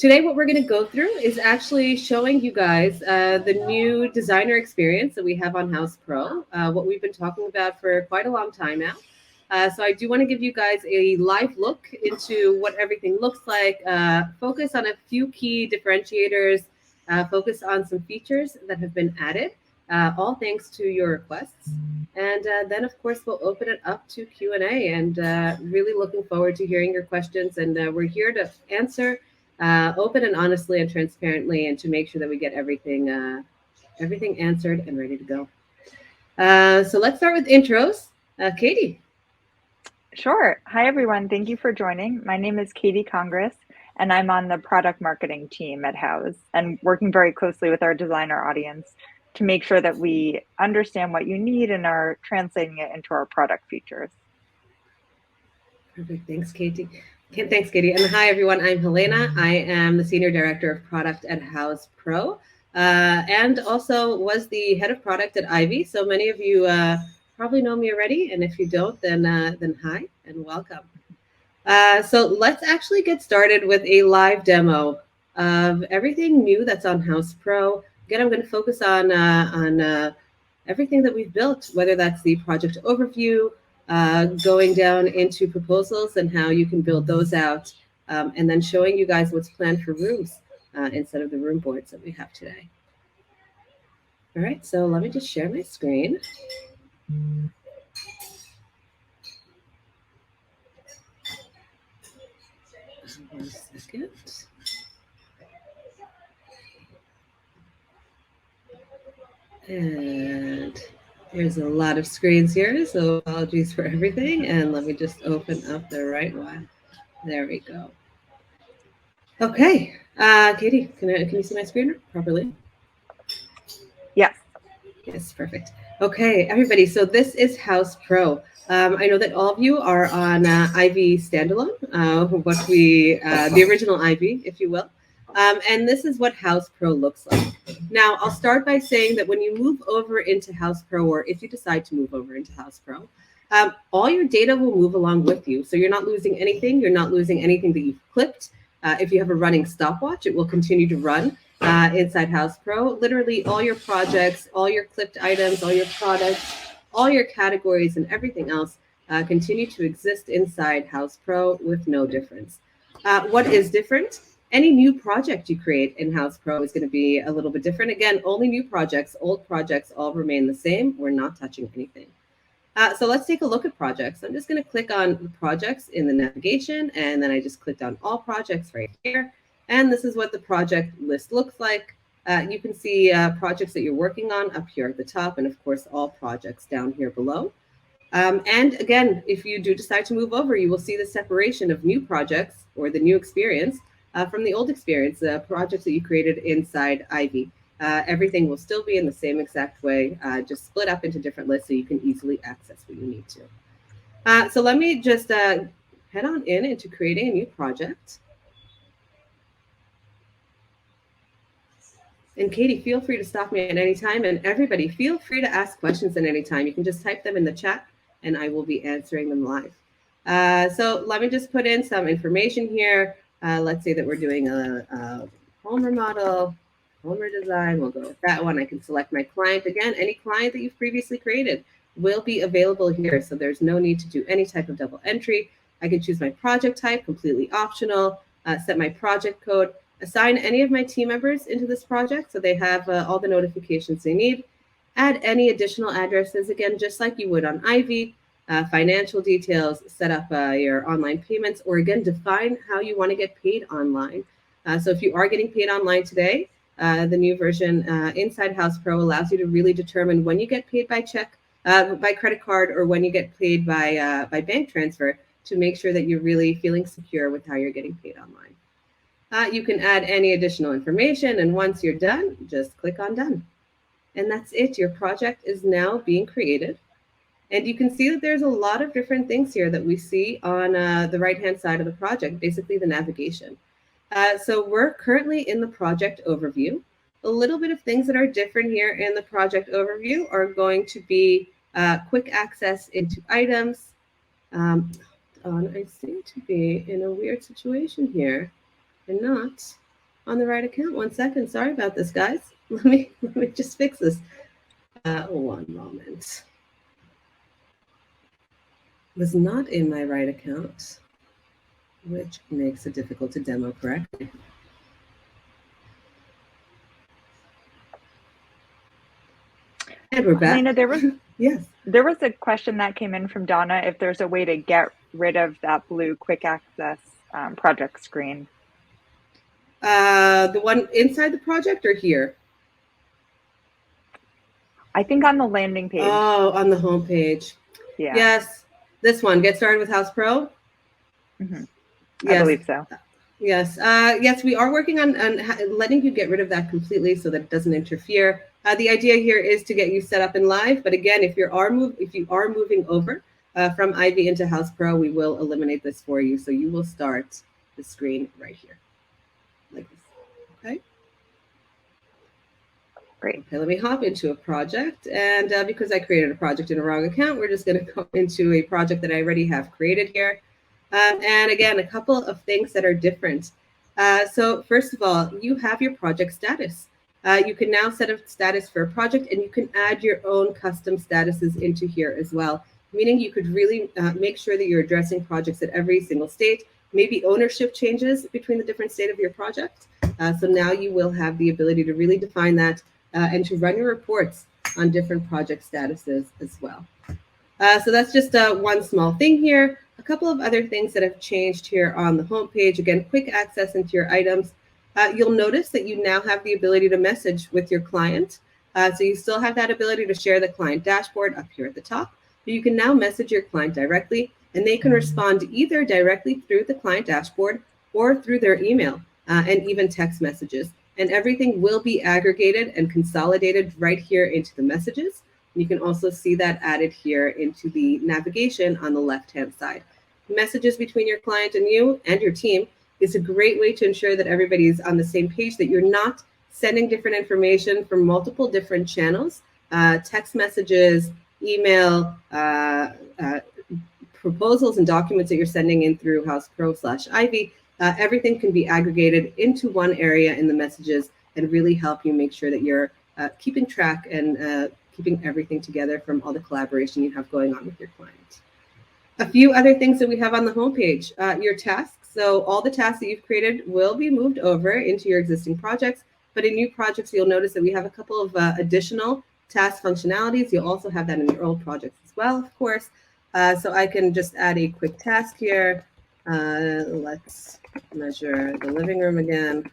Today, what we're going to go through is actually showing you guys the new designer experience that we have on Houzz Pro, what we've been talking about for quite a long time now. So I do want to give you guys a live look into what everything looks like, focus on a few key differentiators, focus on some features that have been added, all thanks to your requests. And then, of course, we'll open it up to Q&A, and really looking forward to hearing your questions. And we're here to answer open and honestly and transparently, and to make sure that we get everything answered and ready to go. So let's start with intros. Katie. Sure. Hi, everyone. Thank you for joining. My name is Katie Congress, and I'm on the product marketing team at Houzz, and working very closely with our designer audience to make sure that we understand what you need and are translating it into our product features. Perfect. Thanks, Katie. Thanks, Katie. And hi, everyone. I'm Helena. I am the Senior Director of Product at Houzz Pro, and also was the head of product at Ivy. So many of you probably know me already. And if you don't, then hi and welcome. So let's actually get started with a live demo of everything new that's on Houzz Pro. Again, I'm going to focus on everything that we've built, whether that's the project overview, going down into proposals and how you can build those out, and then showing you guys what's planned for rooms instead of the room boards that we have today. All right, so let me just share my screen. One second. And there's a lot of screens here, so apologies for everything. And let me just open up the right one. There we go. Okay, Katie, can you see my screen properly? Yes. Yes, perfect. Okay, everybody. So this is Houzz Pro. I know that all of you are on Ivy standalone, the original Ivy, if you will. And this is what Houzz Pro looks like. Now, I'll start by saying that when you move over into Houzz Pro, or if you decide to move over into Houzz Pro, all your data will move along with you. So you're not losing anything. You're not losing anything that you've clipped. If you have a running stopwatch, it will continue to run inside Houzz Pro. Literally all your projects, all your clipped items, all your products, all your categories, and everything else continue to exist inside Houzz Pro with no difference. What is different? Any new project you create in Houzz Pro is going to be a little bit different. Again, only new projects, old projects all remain the same. We're not touching anything. So let's take a look at projects. I'm just going to click on the projects in the navigation, and then I just clicked on all projects right here. And this is what the project list looks like. You can see projects that you're working on up here at the top, and of course, all projects down here below. And again, if you do decide to move over, you will see the separation of new projects or the new experience from the old experience, the projects that you created inside Ivy. Everything will still be in the same exact way, just split up into different lists so you can easily access what you need to. So let me just head on into creating a new project. And Katie, feel free to stop me at any time. And everybody, feel free to ask questions at any time. You can just type them in the chat and I will be answering them live. So let me just put in some information here. Let's say that we're doing a home remodel, home redesign. We'll go with that one. I can select my client. Again, any client that you've previously created will be available here. So there's no need to do any type of double entry. I can choose my project type, completely optional, set my project code, assign any of my team members into this project so they have all the notifications they need, add any additional addresses, again, just like you would on Ivy, financial details, set up your online payments, or again, define how you want to get paid online. So if you are getting paid online today, the new version inside Houzz Pro allows you to really determine when you get paid by check, by credit card, or when you get paid by bank transfer to make sure that you're really feeling secure with how you're getting paid online. You can add any additional information, and once you're done, just click on done. And that's it. Your project is now being created. And you can see that there's a lot of different things here that we see on the right-hand side of the project, basically the navigation. So we're currently in the project overview. A little bit of things that are different here in the project overview are going to be quick access into items. I seem to be in a weird situation here. I'm not. on the right account. 1 second. Sorry about this, guys. Let me just fix this. 1 moment. Was not in my right account, which makes it difficult to demo correctly. And we're back. Helena, there was yes. There was a question that came in from Donna if there's a way to get rid of that blue quick access project screen. The one inside the project or here? I think on the landing page. Oh, on the home page. Yeah. Yes. This one, Get Started with Houzz Pro? Mm-hmm. Yes. I believe so. Yes. Yes, we are working on letting you get rid of that completely so that it doesn't interfere. The idea here is to get you set up in live. But again, if you are moving over from Ivy into Houzz Pro, we will eliminate this for you. So you will start the screen right here, like this. Okay. Great. Okay, let me hop into a project. And because I created a project in a wrong account, we're just going to go into a project that I already have created here. And again, a couple of things that are different. So first of all, you have your project status. You can now set a status for a project, and you can add your own custom statuses into here as well, meaning you could really make sure that you're addressing projects at every single state, maybe ownership changes between the different state of your project. So now you will have the ability to really define that and to run your reports on different project statuses as well. So that's just one small thing here. A couple of other things that have changed here on the home page. Again, quick access into your items. You'll notice that you now have the ability to message with your client. So you still have that ability to share the client dashboard up here at the top. But you can now message your client directly, and they can respond either directly through the client dashboard or through their email and even text messages. And everything will be aggregated and consolidated right here into the messages. You can also see that added here into the navigation on the left-hand side. Messages between your client and you and your team is a great way to ensure that everybody's on the same page, that you're not sending different information from multiple different channels, text messages, email, proposals and documents that you're sending in through Houzz Pro/Ivy. Everything can be aggregated into one area in the messages and really help you make sure that you're keeping track and keeping everything together from all the collaboration you have going on with your client. A few other things that we have on the homepage, your tasks. So all the tasks that you've created will be moved over into your existing projects, but in new projects, you'll notice that we have a couple of additional task functionalities. You'll also have that in your old projects as well, of course. So I can just add a quick task here. Let's measure the living room again.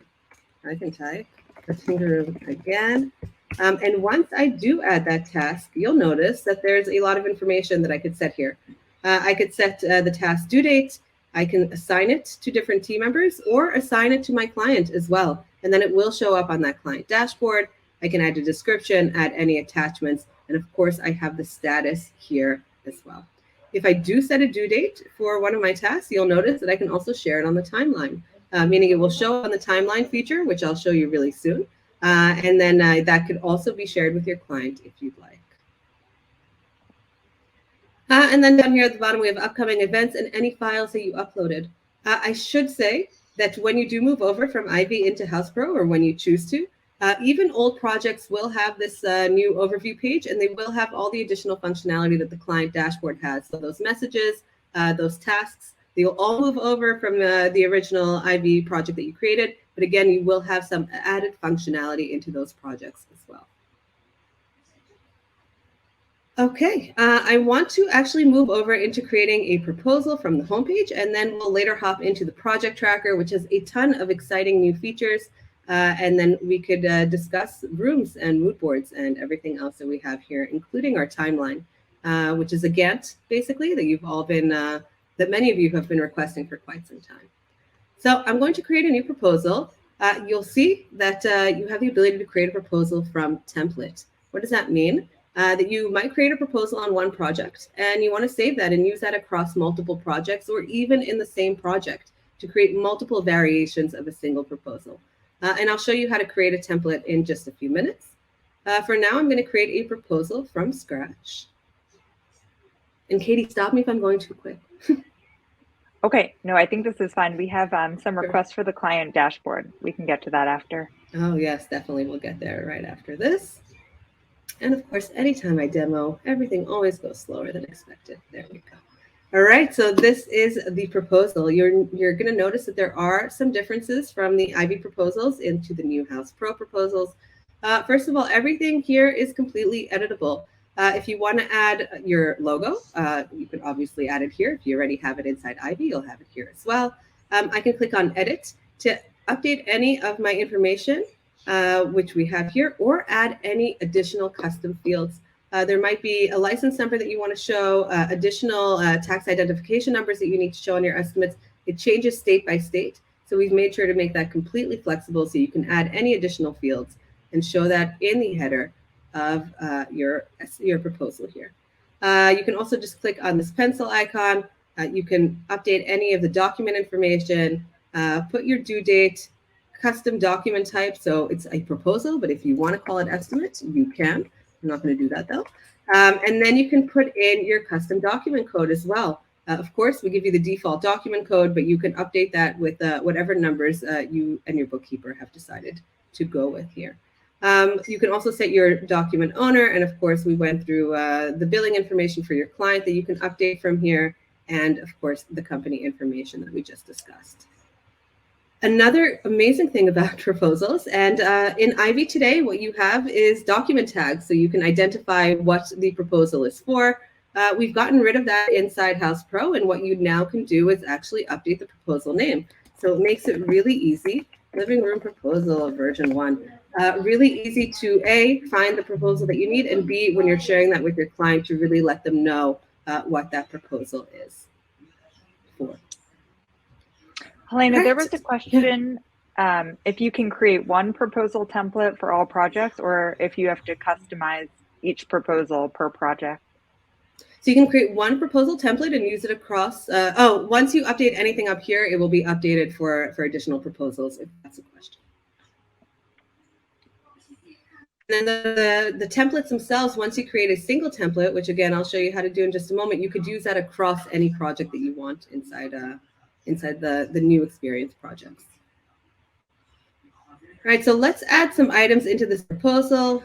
I can type the living room again. And once I do add that task, you'll notice that there's a lot of information that I could set here. I could set the task due date. I can assign it to different team members or assign it to my client as well. And then it will show up on that client dashboard. I can add a description, add any attachments. And of course, I have the status here as well. If I do set a due date for one of my tasks, you'll notice that I can also share it on the timeline, meaning it will show up on the timeline feature, which I'll show you really soon. And then that could also be shared with your client if you'd like. And then down here at the bottom, we have upcoming events and any files that you uploaded. I should say that when you do move over from Ivy into Houzz Pro, or when you choose to, even old projects will have this new overview page, and they will have all the additional functionality that the client dashboard has. So those messages, those tasks, they'll all move over from the original Ivy project that you created. But again, you will have some added functionality into those projects as well. Okay, I want to actually move over into creating a proposal from the homepage, and then we'll later hop into the project tracker, which has a ton of exciting new features. And then we could discuss rooms and mood boards and everything else that we have here, including our timeline, which is a Gantt, basically, that you've all been, that many of you have been requesting for quite some time. So I'm going to create a new proposal. You'll see that you have the ability to create a proposal from template. What does that mean? That you might create a proposal on one project, and you want to save that and use that across multiple projects, or even in the same project, to create multiple variations of a single proposal. And I'll show you how to create a template in just a few minutes. For now, I'm going to create a proposal from scratch. And Katie, stop me if I'm going too quick. Okay, no, I think this is fine. We have some requests for the client dashboard. We can get to that after. Oh yes, definitely. We'll get there right after this. And of course, anytime I demo, everything always goes slower than expected. There we go. All right, so this is the proposal. You're going to notice that there are some differences from the Ivy proposals into the new Houzz Pro proposals. First of all, everything here is completely editable. If you want to add your logo, you can obviously add it here. If you already have it inside Ivy, you'll have it here as well. I can click on Edit to update any of my information, which we have here, or add any additional custom fields. There might be a license number that you want to show, additional tax identification numbers that you need to show on your estimates. It changes state by state. So we've made sure to make that completely flexible so you can add any additional fields and show that in the header of your proposal here. You can also just click on this pencil icon. You can update any of the document information, put your due date, custom document type. So it's a proposal, but if you want to call it estimate, you can. I'm not going to do that though. And then you can put in your custom document code as well. Of course, we give you the default document code, but you can update that with whatever numbers you and your bookkeeper have decided to go with here. You can also set your document owner. And of course, we went through the billing information for your client that you can update from here. And of course, the company information that we just discussed. Another amazing thing about proposals, and in Ivy today, what you have is document tags, so you can identify what the proposal is for. We've gotten rid of that inside Houzz Pro, and what you now can do is actually update the proposal name. So it makes it really easy. Living room proposal version 1. Really easy to A, find the proposal that you need, and B, when you're sharing that with your client, to really let them know what that proposal is for. Helena, Right. there was a question if you can create one proposal template for all projects or if you have to customize each proposal per project. So you can create one proposal template and use it across. Once you update anything up here, it will be updated for additional proposals, if that's a question. And then the templates themselves, once you create a single template, which again, I'll show you how to do in just a moment, you could use that across any project that you want inside the new experience projects. All right, so let's add some items into this proposal.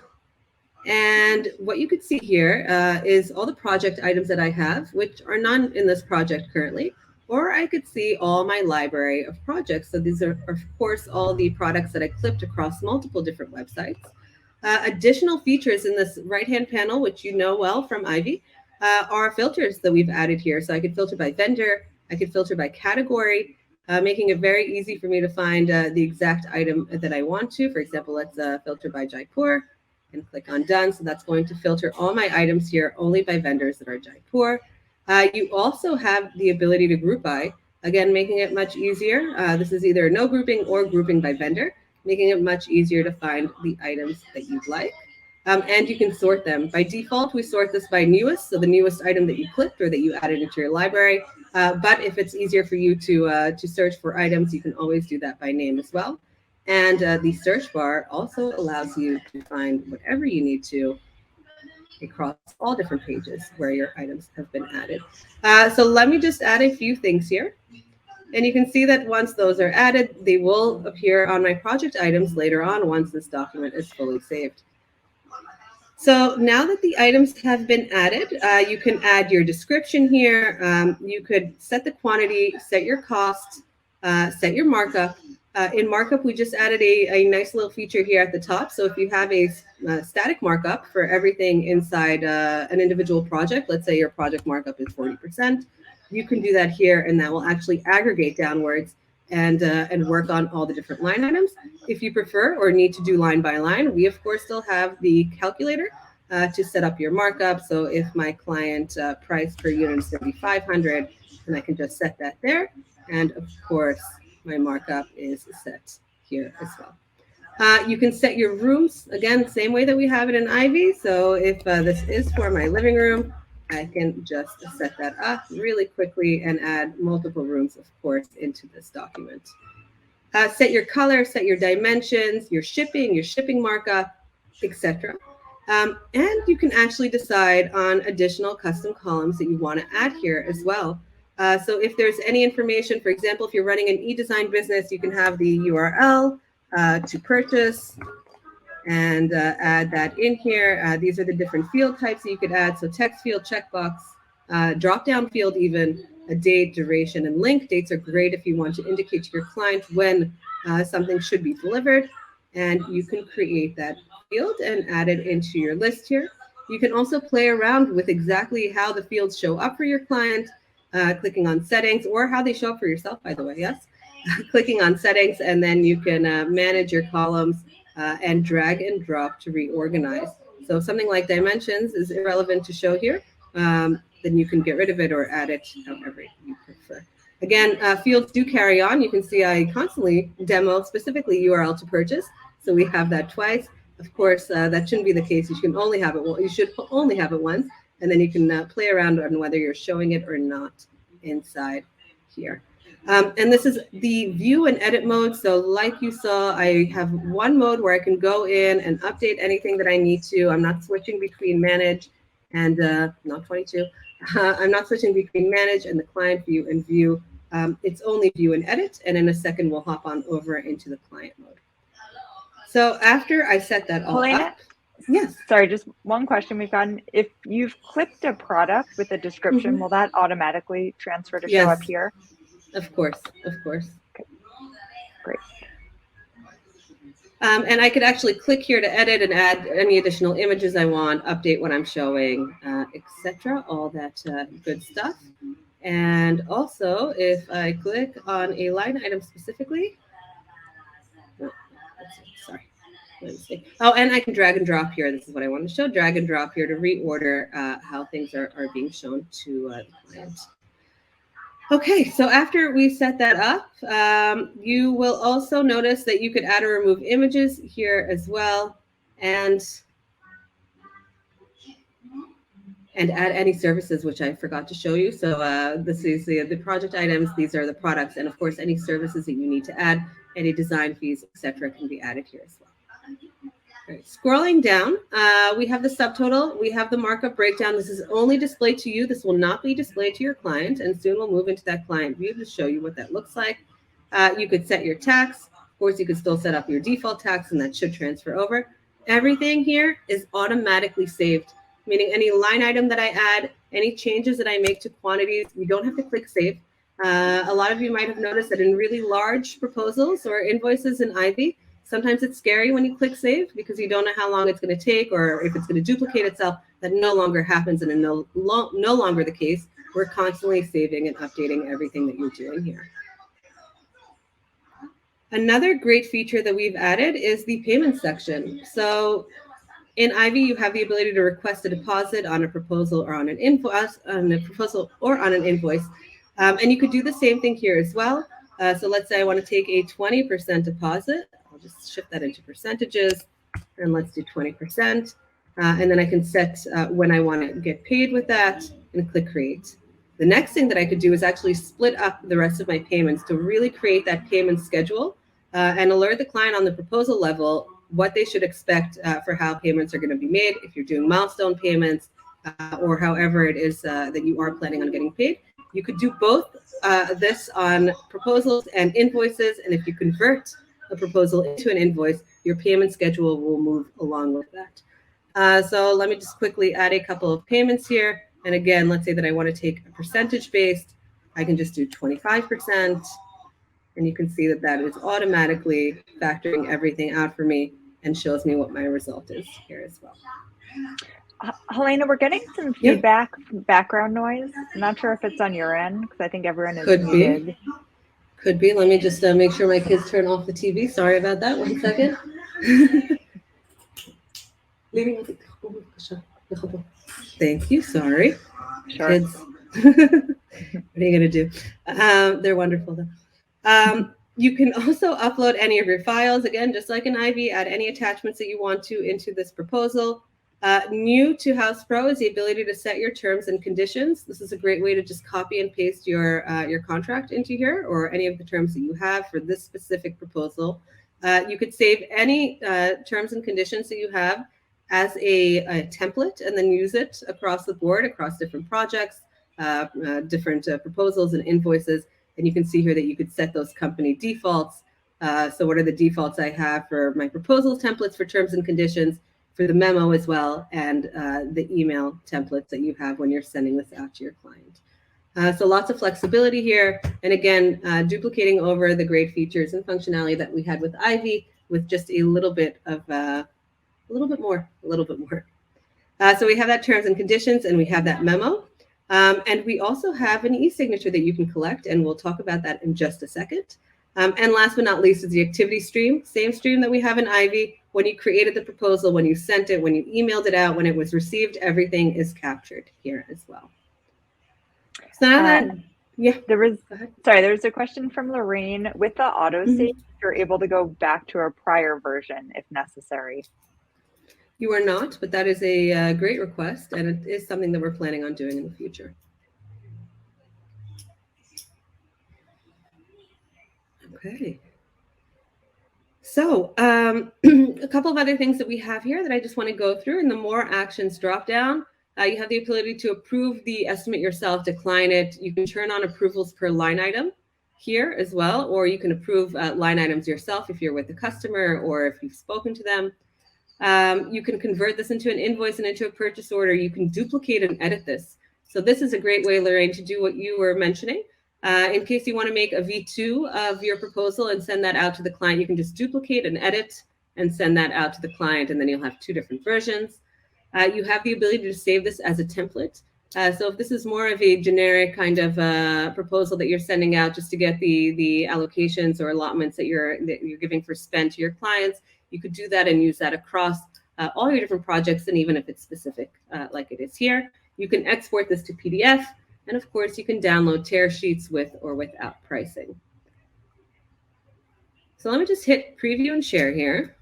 And what you could see here is all the project items that I have, which are none in this project currently, or I could see all my library of projects. So these are, of course, all the products that I clipped across multiple different websites. Additional features in this right-hand panel, which you know well from Ivy, are filters that we've added here. So I could filter by vendor, I could filter by category, making it very easy for me to find the exact item that I want to. For example, let's filter by Jaipur and click on done. So that's going to filter all my items here only by vendors that are Jaipur. You also have the ability to group by, again, making it much easier. This is either no grouping or grouping by vendor, making it much easier to find the items that you'd like. And you can sort them. By default, we sort this by newest, so the newest item that you clicked or that you added into your library. But if it's easier for you to search for items, you can always do that by name as well. And the search bar also allows you to find whatever you need to across all different pages where your items have been added. So let me just add a few things here. And you can see that once those are added, they will appear on my project items later on once this document is fully saved. So now that the items have been added, you can add your description here. You could set the quantity, set your cost, set your markup. In markup, we just added a nice little feature here at the top. So if you have a static markup for everything inside an individual project, let's say your project markup is 40%, you can do that here, and that will actually aggregate downwards and work on all the different line items. If you prefer or need to do line by line, we of course still have the calculator to set up your markup. So if my client price per unit is 3,500, then I can just set that there. And of course, my markup is set here as well. You can set your rooms, again, same way that we have it in Ivy. So if this is for my living room, I can just set that up really quickly and add multiple rooms, of course, into this document. Set your color, set your dimensions, your shipping markup, etc. And you can actually decide on additional custom columns that you want to add here as well. So if there's any information, for example, if you're running an e-design business, you can have the URL to purchase and add that in here. These are the different field types that you could add. So text field, checkbox, drop-down field even, a date, duration, and link. Dates are great if you want to indicate to your client when something should be delivered. And you can create that field and add it into your list here. You can also play around with exactly how the fields show up for your client, clicking on settings, or how they show up for yourself, by the way, yes. Clicking on settings, and then you can manage your columns and drag and drop to reorganize. So something like dimensions is irrelevant to show here. Then you can get rid of it or add it however you prefer. Again, fields do carry on. You can see I constantly demo specifically URL to purchase. So we have that twice. Of course, that shouldn't be the case. You should only have it. Well, you should only have it once, and then you can play around on whether you're showing it or not inside here. And this is the view and edit mode. So like you saw, I have one mode where I can go in and update anything that I need to. I'm not switching between manage and not 22. I'm not switching between manage and the client view and view. It's only view and edit. And in a second, we'll hop on over into the client mode. So after I set that all up. Yes. Sorry, just one question we've gotten. If you've clicked a product with a description, will that automatically transfer to show up here? Of course, of course. Okay. Great. And I could actually click here to edit and add any additional images I want, update what I'm showing, etc. All that good stuff. And also, if I click on a line item specifically, sorry. Oh, and I can drag and drop here. This is what I want to show. Drag and drop here to reorder how things are being shown to the client. Okay, so after we set that up, you will also notice that you could add or remove images here as well, and add any services, which I forgot to show you. So this is the project items. These are the products, and of course, any services that you need to add, any design fees, etc., can be added here as well. All right, scrolling down, we have the subtotal, we have the markup breakdown. This is only displayed to you. This will not be displayed to your client, and soon we'll move into that client view to show you what that looks like. You could set your tax. Of course, you could still set up your default tax, and that should transfer over. Everything here is automatically saved, meaning any line item that I add, any changes that I make to quantities, you don't have to click save. A lot of you might have noticed that in really large proposals or invoices in Ivy, sometimes it's scary when you click save because you don't know how long it's going to take or if it's going to duplicate itself. That no longer happens and no longer the case. We're constantly saving and updating everything that you're doing here. Another great feature that we've added is the payment section. So in Ivy, you have the ability to request a deposit on a proposal or on an invoice, and you could do the same thing here as well. So let's say I want to take a 20% deposit. I'll just shift that into percentages, and let's do 20%. And then I can set when I want to get paid with that and click create. The next thing that I could do is actually split up the rest of my payments to really create that payment schedule and alert the client on the proposal level what they should expect for how payments are going to be made if you're doing milestone payments or however it is that you are planning on getting paid. You could do both this on proposals and invoices, and if you convert a proposal into an invoice, your payment schedule will move along with that. So let me just quickly add a couple of payments here. And again, let's say that I want to take a percentage based. I can just do 25%. And you can see that that is automatically factoring everything out for me and shows me what my result is here as well. Helena, we're getting some feedback, background noise. I'm not sure if it's on your end because I think everyone is muted. Could be. Let me just make sure my kids turn off the TV. Sorry about that. 1 second. Thank you. Sorry. Sure. Kids. What are you going to do? They're wonderful, though. You can also upload any of your files. Again, just like in Ivy, add any attachments that you want to into this proposal. New to Houzz Pro is the ability to set your terms and conditions. This is a great way to just copy and paste your contract into here or any of the terms that you have for this specific proposal. You could save any terms and conditions that you have as a template and then use it across the board, across different projects. different proposals and invoices. And you can see here that you could set those company defaults. So what are the defaults I have for my proposal templates for terms and conditions, for the memo as well, and the email templates that you have when you're sending this out to your client. So lots of flexibility here. And again, duplicating over the great features and functionality that we had with Ivy with just a little bit more. So we have that terms and conditions, and we have that memo. And we also have an e-signature that you can collect, and we'll talk about that in just a second. And last but not least is the activity stream, same stream that we have in Ivy. When you created the proposal, when you sent it, when you emailed it out, when it was received, everything is captured here as well. So now that, yeah. There was a question from Lorraine. With the autosave, you're able to go back to a prior version if necessary. You are not, but that is a great request, and it is something that we're planning on doing in the future. Okay. So a couple of other things that we have here that I just want to go through. In the more actions drop down, you have the ability to approve the estimate yourself, decline it. You can turn on approvals per line item here as well, or you can approve line items yourself if you're with the customer or if you've spoken to them. You can convert this into an invoice and into a purchase order. You can duplicate and edit this. So this is a great way, Lorraine, to do what you were mentioning. In case you want to make a V2 of your proposal and send that out to the client, you can just duplicate and edit and send that out to the client, and then you'll have two different versions. You have the ability to save this as a template. So if this is more of a generic kind of proposal that you're sending out just to get the allocations or allotments that you're giving for spend to your clients, you could do that and use that across all your different projects, and even if it's specific like it is here. You can export this to PDF, and of course you can download tear sheets with or without pricing. So let me just hit preview and share here.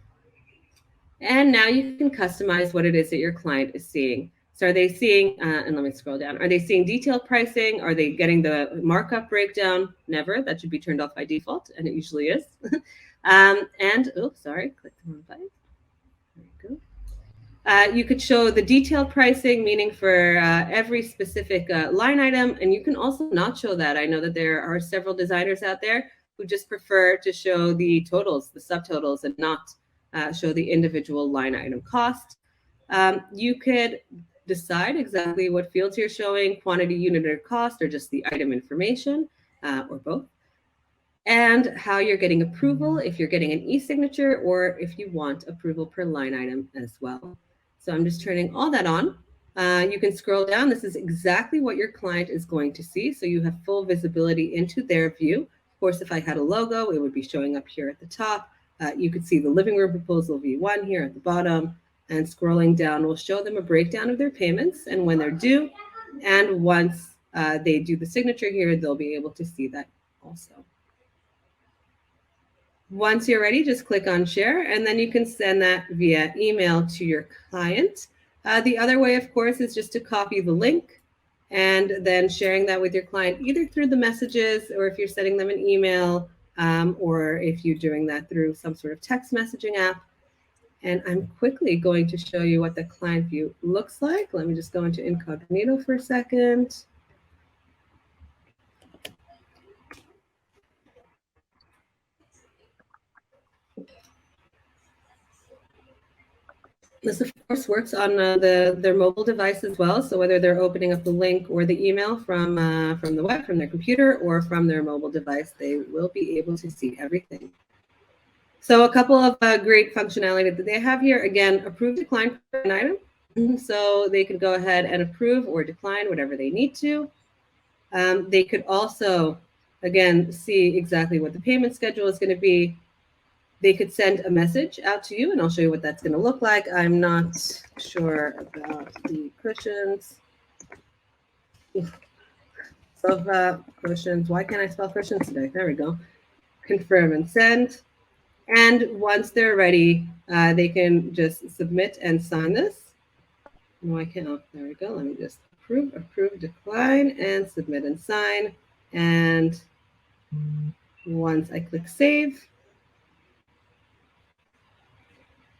And now you can customize what it is that your client is seeing. So are they seeing, and let me scroll down, are they seeing detailed pricing? Are they getting the markup breakdown? Never, that should be turned off by default, and it usually is. And, oh, sorry, click the wrong button. There you go. You could show the detailed pricing, meaning for every specific line item, and you can also not show that. I know that there are several designers out there who just prefer to show the totals, the subtotals, and not show the individual line item cost. You could decide exactly what fields you're showing, quantity, unit, or cost, or just the item information, or both. And how you're getting approval, if you're getting an e-signature, or if you want approval per line item as well. So I'm just turning all that on. You can scroll down. This is exactly what your client is going to see. So you have full visibility into their view. Of course, if I had a logo, it would be showing up here at the top. You could see the living room proposal V1 here at the bottom, and scrolling down will show them a breakdown of their payments and when they're due. And once they do the signature here, they'll be able to see that also. Once you're ready, just click on share, and then you can send that via email to your client. The other way, of course, is just to copy the link and then sharing that with your client, either through the messages, or if you're sending them an email, or if you're doing that through some sort of text messaging app. And I'm quickly going to show you what the client view looks like. Let me just go into incognito for a second. This, of course, works on their mobile device as well. So whether they're opening up the link or the email from the web, from their computer, or from their mobile device, they will be able to see everything. So a couple of great functionality that they have here. Again, approve, decline for an item. So they can go ahead and approve or decline whatever they need to. They could also, again, see exactly what the payment schedule is going to be. They could send a message out to you, and I'll show you what that's going to look like. I'm not sure about the cushions. So cushions, why can't I spell cushions today? There we go. Confirm and send. And once they're ready, they can just submit and sign this. No, I can't. Oh, there we go. Let me just approve, decline, and submit and sign. And once I click save,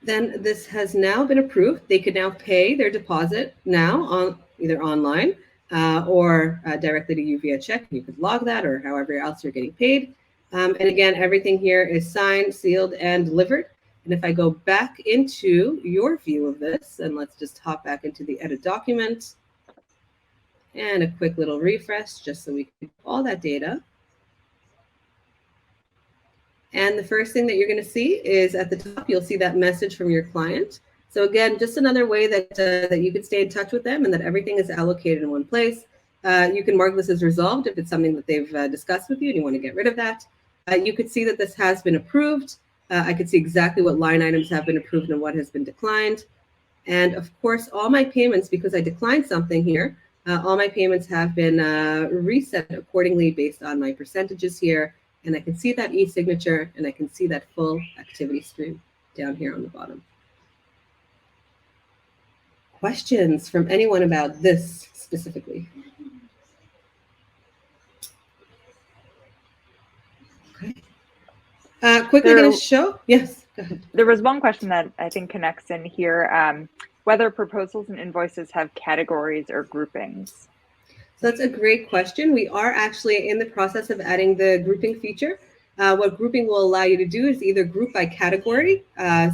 then this has now been approved. They could now pay their deposit now on either online or directly to you via check. You could log that or however else you're getting paid. And again, everything here is signed, sealed, and delivered. And if I go back into your view of this, and let's just hop back into the edit document and a quick little refresh just so we can get all that data. And the first thing that you're going to see is at the top, you'll see that message from your client. So again, just another way that, that you could stay in touch with them and that everything is allocated in one place. You can mark this as resolved if it's something that they've discussed with you and you want to get rid of that. You could see that this has been approved. I could see exactly what line items have been approved and what has been declined. And of course, all my payments, because I declined something here, all my payments have been reset accordingly based on my percentages here. And I can see that e-signature and I can see that full activity stream down here on the bottom. Questions from anyone about this specifically? Okay. Quickly going to show. Yes, go ahead. There was one question that I think connects in here, whether proposals and invoices have categories or groupings. So that's a great question. We are actually in the process of adding the grouping feature. What grouping will allow you to do is either group by category,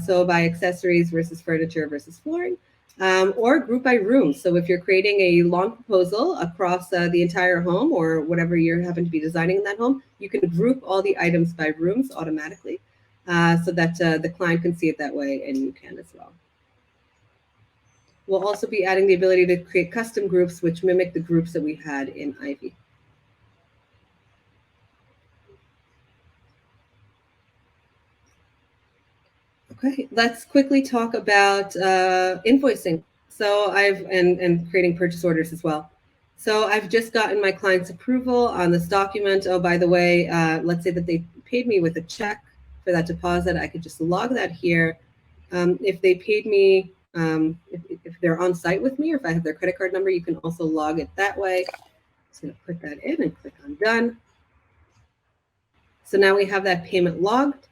so by accessories versus furniture versus flooring, or group by room. So if you're creating a long proposal across the entire home or whatever you happen to be designing in that home, you can group all the items by rooms automatically so that the client can see it that way and you can as well. We'll also be adding the ability to create custom groups which mimic the groups that we had in Ivy. Okay, let's quickly talk about invoicing. So and creating purchase orders as well. So I've just gotten my client's approval on this document. Oh, by the way, let's say that they paid me with a check for that deposit. I could just log that here. If they paid me, if they're on site with me, or if I have their credit card number, you can also log it that way. Just gonna put that in and click on done. So now we have that payment logged.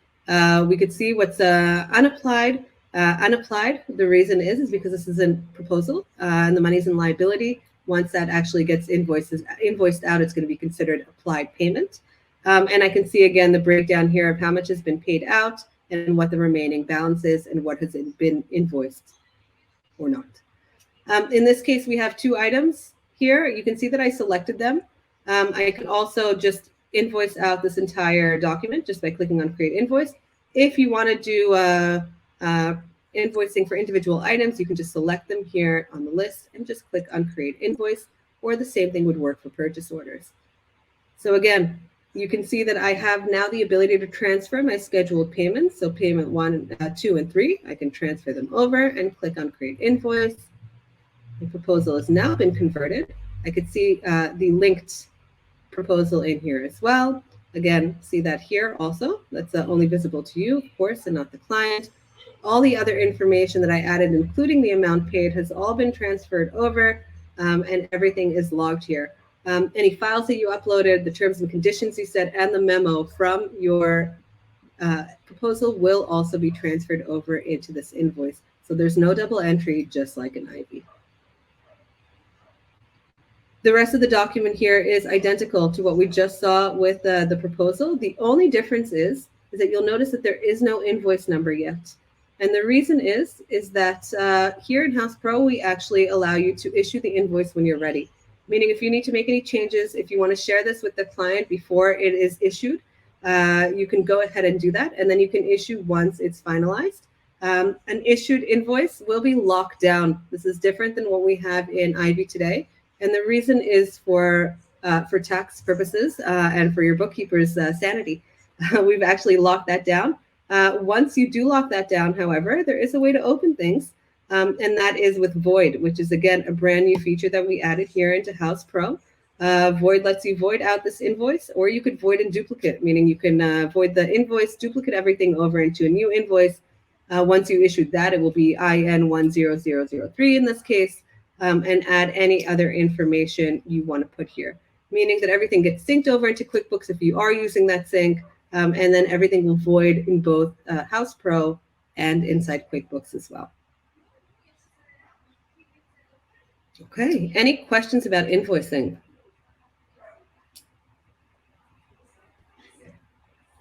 We could see what's unapplied. Unapplied, the reason is because this is a proposal and the money's in liability. Once that actually gets invoiced out, it's going to be considered applied payment. And I can see again the breakdown here of how much has been paid out and what the remaining balance is and what has been invoiced or not. In this case, we have two items here. You can see that I selected them. I can also just invoice out this entire document just by clicking on create invoice. If you want to do invoicing for individual items, you can just select them here on the list and just click on create invoice, or the same thing would work for purchase orders. So again, you can see that I have now the ability to transfer my scheduled payments. So payment 1, 2, and 3, I can transfer them over and click on create invoice. The proposal has now been converted. I could see the linked proposal in here as well. Again, see that here also. That's only visible to you, of course, and not the client. All the other information that I added, including the amount paid, has all been transferred over, and everything is logged here. Any files that you uploaded, the terms and conditions you set, and the memo from your proposal will also be transferred over into this invoice. So there's no double entry, just like an Ivy. The rest of the document here is identical to what we just saw with the proposal. The only difference is that you'll notice that there is no invoice number yet. And the reason is that here in Houzz Pro, we actually allow you to issue the invoice when you're ready. Meaning if you need to make any changes, if you want to share this with the client before it is issued, you can go ahead and do that. And then you can issue once it's finalized. An issued invoice will be locked down. This is different than what we have in Ivy today. And the reason is for tax purposes and for your bookkeeper's sanity. We've actually locked that down. Once you do lock that down, however, there is a way to open things, and that is with Void, which is, again, a brand new feature that we added here into Houzz Pro. Void lets you void out this invoice, or you could void in duplicate, meaning you can void the invoice, duplicate everything over into a new invoice. Once you issued that, it will be IN 10003 in this case. And add any other information you want to put here, meaning that everything gets synced over into QuickBooks if you are using that sync, and then everything will void in both Houzz Pro and inside QuickBooks as well. Okay, any questions about invoicing?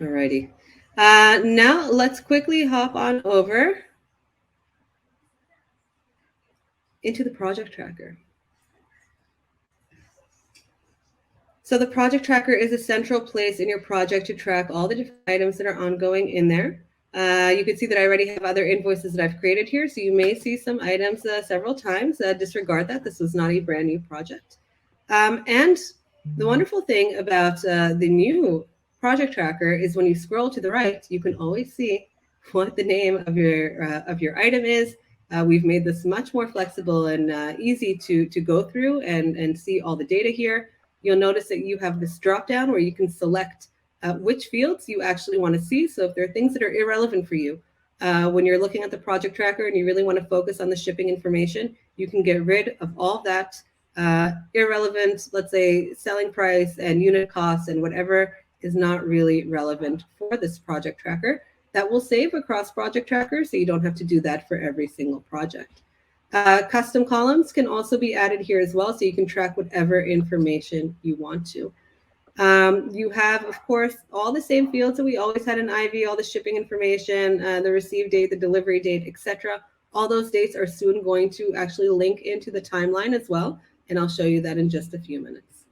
Alrighty. Now let's quickly hop on over into the project tracker. So the project tracker is a central place in your project to track all the different items that are ongoing in there. You can see that I already have other invoices that I've created here, so you may see some items several times. Disregard that. This was not a brand new project. And the wonderful thing about the new project tracker is when you scroll to the right, you can always see what the name of your item is. We've made this much more flexible and easy to go through and see all the data here. You'll notice that you have this drop down where you can select which fields you actually want to see. So if there are things that are irrelevant for you, when you're looking at the project tracker and you really want to focus on the shipping information, you can get rid of all that irrelevant, let's say, selling price and unit costs and whatever is not really relevant for this project tracker. That will save across project trackers, so you don't have to do that for every single project. Custom columns can also be added here as well, so you can track whatever information you want to. You have, of course, all the same fields that we always had in Ivy, all the shipping information, the receive date, the delivery date, etc. All those dates are soon going to actually link into the timeline as well, and I'll show you that in just a few minutes.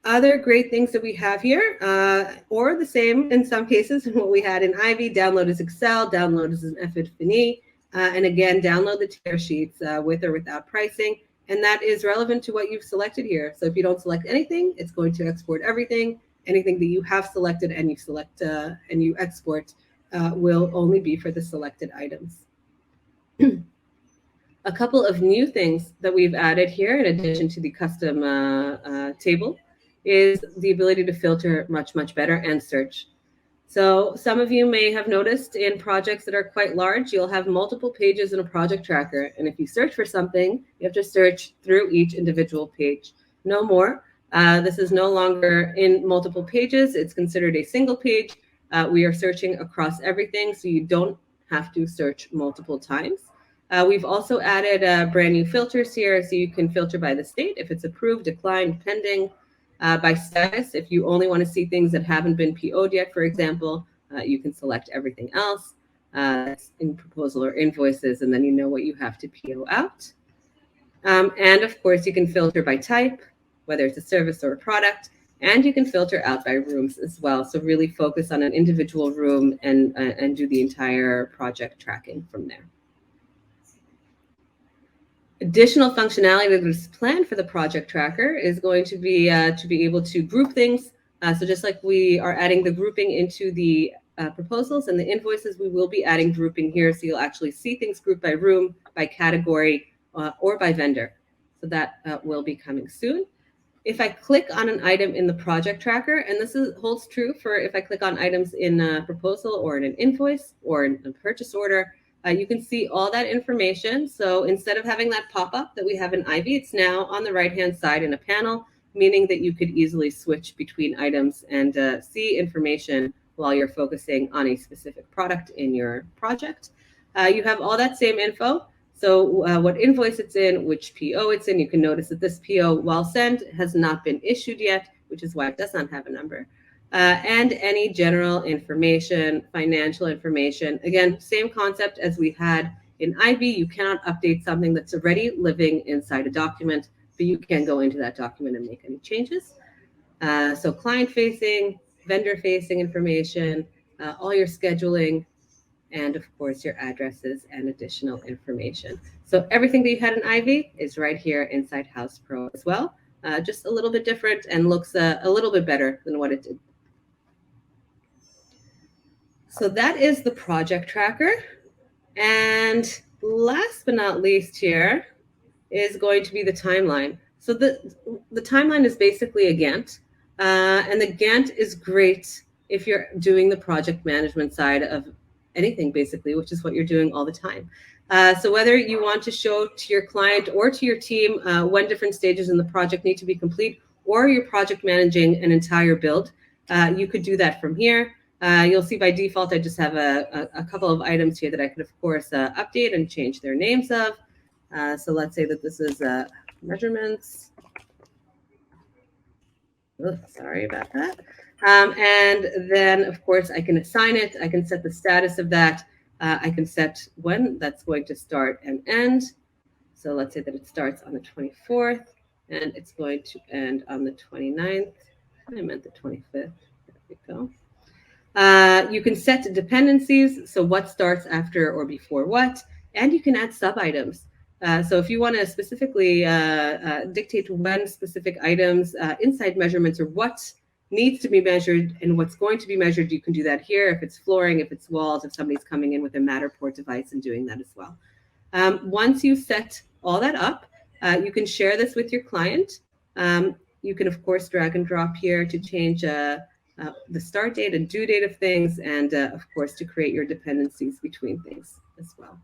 Other great things that we have here, or the same in some cases in what we had in Ivy, download as Excel, download as an FFNE, and again, download the tear sheets with or without pricing. And that is relevant to what you've selected here. So if you don't select anything, it's going to export everything. Anything that you have selected and you select and you export will only be for the selected items. A couple of new things that we've added here, in addition to the custom table, is the ability to filter much, much better and search. So some of you may have noticed in projects that are quite large, you'll have multiple pages in a project tracker. And if you search for something, you have to search through each individual page. No more. This is no longer in multiple pages. It's considered a single page. We are searching across everything, so you don't have to search multiple times. We've also added brand new filters here, so you can filter by the state, if it's approved, declined, pending. By status, if you only want to see things that haven't been PO'd yet, for example, you can select everything else in proposal or invoices, and then you know what you have to PO out. And of course, you can filter by type, whether it's a service or a product, and you can filter out by rooms as well. So really focus on an individual room and do the entire project tracking from there. Additional functionality that is planned for the project tracker is going to be able to group things. So just like we are adding the grouping into the proposals and the invoices, we will be adding grouping here. So you'll actually see things grouped by room, by category, or by vendor. So that will be coming soon. If I click on an item in the project tracker, and this holds true for if I click on items in a proposal or in an invoice or in a purchase order, you can see all that information. So instead of having that pop-up that we have in Ivy, it's now on the right-hand side in a panel, meaning that you could easily switch between items and see information while you're focusing on a specific product in your project. You have all that same info. So what invoice it's in, which PO it's in. You can notice that this PO, while sent, has not been issued yet, which is why it does not have a number. And any general information, financial information. Again, same concept as we had in Ivy. You cannot update something that's already living inside a document, but you can go into that document and make any changes. So client-facing, vendor-facing information, all your scheduling, and of course your addresses and additional information. So everything that you had in Ivy is right here inside Houzz Pro as well. Just a little bit different and looks a little bit better than what it did. So that is the project tracker. And last but not least here is going to be the timeline. So the timeline is basically a Gantt. And the Gantt is great if you're doing the project management side of anything, basically, which is what you're doing all the time. So whether you want to show to your client or to your team when different stages in the project need to be complete, or you're project managing an entire build, you could do that from here. You'll see by default, I just have a couple of items here that I could, of course, update and change their names of. So let's say that this is measurements. Oh, sorry about that. And then, of course, I can assign it. I can set the status of that. I can set when that's going to start and end. So let's say that it starts on the 24th and it's going to end on the 29th. I meant the 25th. There we go. You can set dependencies, so what starts after or before what, and you can add sub-items. So if you want to specifically dictate when specific items inside measurements or what needs to be measured and what's going to be measured, you can do that here. If it's flooring, if it's walls, if somebody's coming in with a Matterport device and doing that as well. Once you set all that up, you can share this with your client. You can, of course, drag and drop here to change the start date and due date of things, and of course, to create your dependencies between things as well.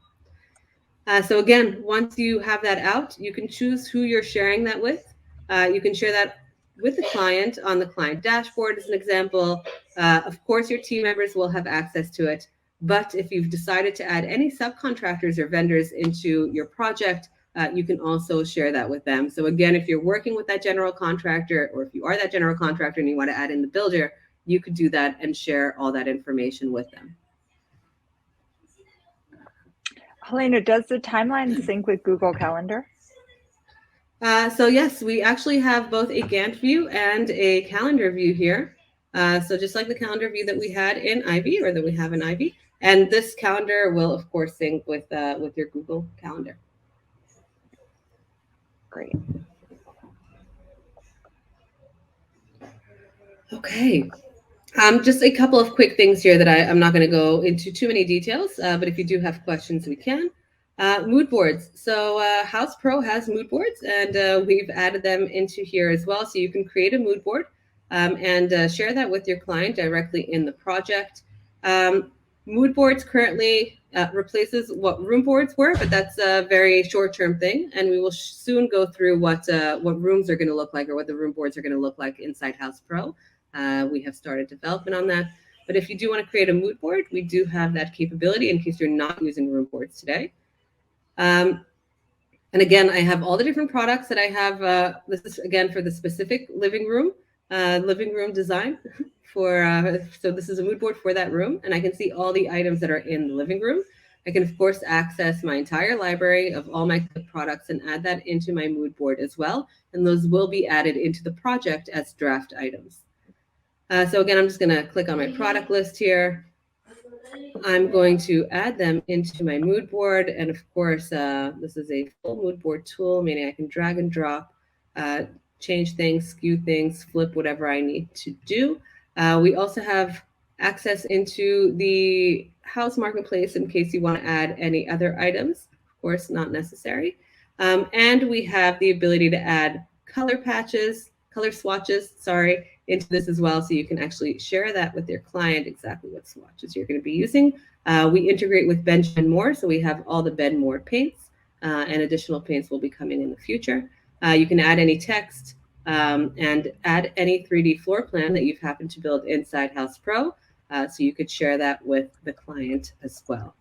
So again, once you have that out, you can choose who you're sharing that with. You can share that with the client on the client dashboard as an example. Of course, your team members will have access to it. But if you've decided to add any subcontractors or vendors into your project, you can also share that with them. So again, if you're working with that general contractor, or if you are that general contractor and you want to add in the builder, you could do that and share all that information with them. Helena, does the timeline sync with Google Calendar? So yes, we actually have both a Gantt view and a calendar view here. So just like the calendar view that we had in Ivy, or that we have in Ivy, and this calendar will of course sync with your Google Calendar. Great. Okay. Just a couple of quick things here that I'm not going to go into too many details, but if you do have questions, we can. Mood boards. So Houzz Pro has mood boards, and we've added them into here as well. So you can create a mood board and share that with your client directly in the project. Mood boards currently replaces what room boards were, but that's a very short-term thing, and we will soon go through what rooms are going to look like, or what the room boards are going to look like inside Houzz Pro. We have started development on that. But if you do want to create a mood board, we do have that capability in case you're not using room boards today. And again, I have all the different products that I have. This is again for the specific living room design for, so this is a mood board for that room, and I can see all the items that are in the living room. I can of course access my entire library of all my products and add that into my mood board as well. And those will be added into the project as draft items. So again, I'm just going to click on my product list here. I'm going to add them into my mood board. And of course, this is a full mood board tool, meaning I can drag and drop, change things, skew things, flip whatever I need to do. We also have access into the Houzz Marketplace in case you want to add any other items. Of course, not necessary. And we have the ability to add color swatches, into this as well, so you can actually share that with your client, exactly what swatches you're going to be using. We integrate with Benjamin Moore, so we have all the Ben Moore paints, and additional paints will be coming in the future. You can add any text and add any 3D floor plan that you've happened to build inside Houzz Pro, so you could share that with the client as well.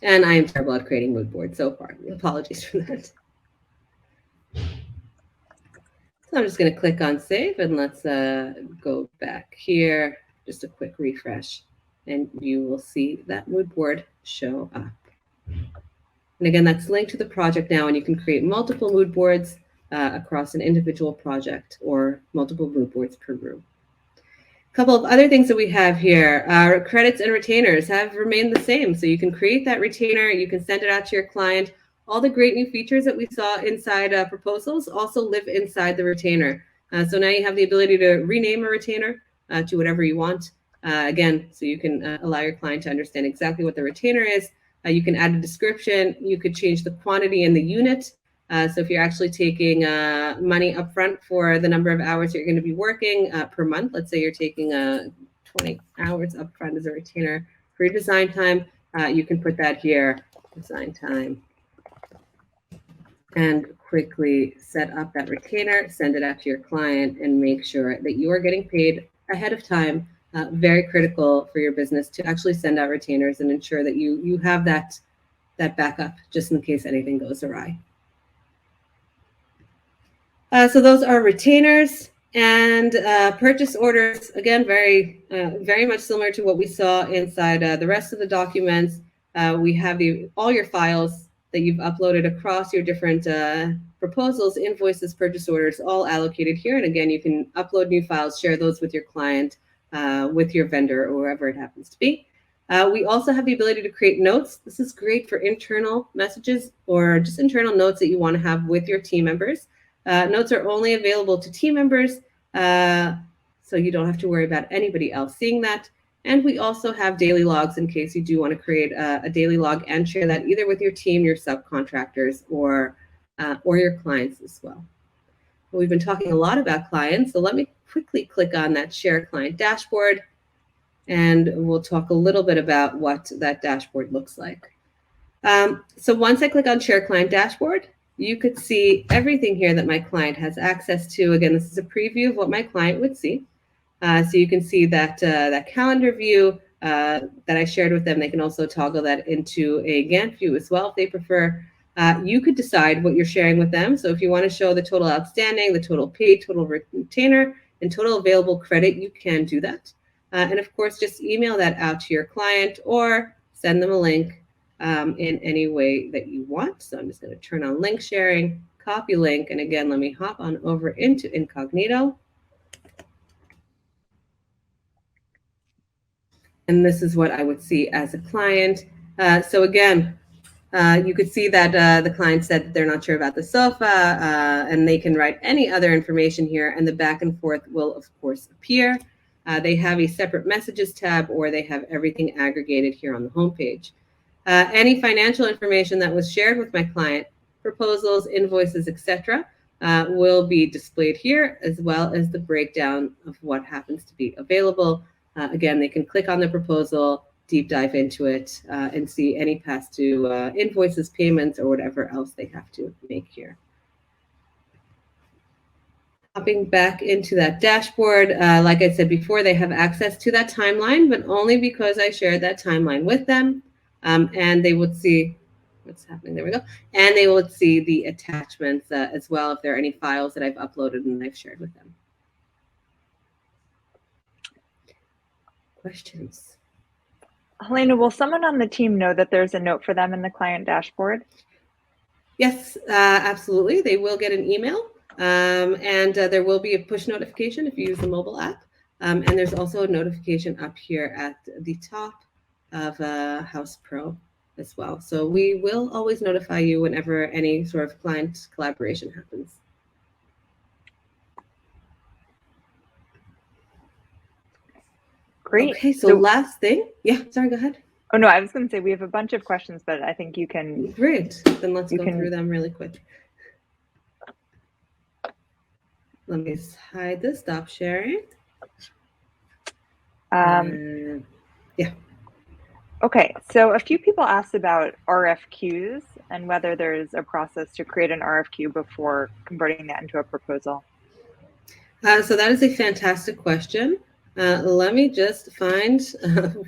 And I am terrible at creating mood boards so far. Apologies for that. So I'm just going to click on save, and let's go back here. Just a quick refresh, and you will see that mood board show up. And again, that's linked to the project now, and you can create multiple mood boards across an individual project, or multiple mood boards per room. A couple of other things that we have here, our credits and retainers have remained the same. So you can create that retainer, you can send it out to your client. All the great new features that we saw inside proposals also live inside the retainer. So now you have the ability to rename a retainer to whatever you want. Again, so you can allow your client to understand exactly what the retainer is. You can add a description. You could change the quantity and the unit. So if you're actually taking money upfront for the number of hours you're going to be working per month, let's say you're taking 20 hours upfront as a retainer for your design time, you can put that here, design time, and quickly set up that retainer, send it out to your client, and make sure that you are getting paid ahead of time. Very critical for your business to actually send out retainers and ensure that you have that that backup just in case anything goes awry. So those are retainers and purchase orders. Again, very much similar to what we saw inside the rest of the documents. We have all your files that you've uploaded across your different proposals, invoices, purchase orders, all allocated here. And again, you can upload new files, share those with your client, with your vendor, or wherever it happens to be. We also have the ability to create notes. This is great for internal messages or just internal notes that you want to have with your team members. Notes are only available to team members, so you don't have to worry about anybody else seeing that. And we also have daily logs in case you do want to create a daily log and share that either with your team, your subcontractors, or your clients as well. We've been talking a lot about clients, so let me quickly click on that Share Client Dashboard, and we'll talk a little bit about what that dashboard looks like. So once I click on Share Client Dashboard, you could see everything here that my client has access to. Again, this is a preview of what my client would see. So you can see that that calendar view that I shared with them. They can also toggle that into a Gantt view as well if they prefer. You could decide what you're sharing with them. So if you want to show the total outstanding, the total paid, total retainer, and total available credit, you can do that. And of course, just email that out to your client or send them a link in any way that you want. So I'm just going to turn on link sharing, copy link, and again, let me hop on over into incognito. And this is what I would see as a client. So again, you could see that the client said that they're not sure about the sofa, and they can write any other information here, and the back and forth will, of course, appear. They have a separate messages tab, or they have everything aggregated here on the homepage. Any financial information that was shared with my client, proposals, invoices, etc., will be displayed here, as well as the breakdown of what happens to be available. Again, they can click on the proposal, deep dive into it, and see any past due invoices, payments, or whatever else they have to make here. Hopping back into that dashboard, like I said before, they have access to that timeline, but only because I shared that timeline with them. And they would see what's happening. There we go. And they will see the attachments as well if there are any files that I've uploaded and I've shared with them. Questions? Helena, will someone on the team know that there's a note for them in the client dashboard? Yes, absolutely. They will get an email, and there will be a push notification if you use the mobile app. And there's also a notification up here at the top of Houzz Pro as well. So we will always notify you whenever any sort of client collaboration happens. Great. Okay, so last thing. Yeah, sorry, go ahead. Oh, no, I was going to say we have a bunch of questions, but I think you can. Great. Then let's go through them really quick. Let me hide this, stop sharing. Yeah. Okay, so a few people asked about RFQs and whether there's a process to create an RFQ before converting that into a proposal. So that is a fantastic question. Let me just find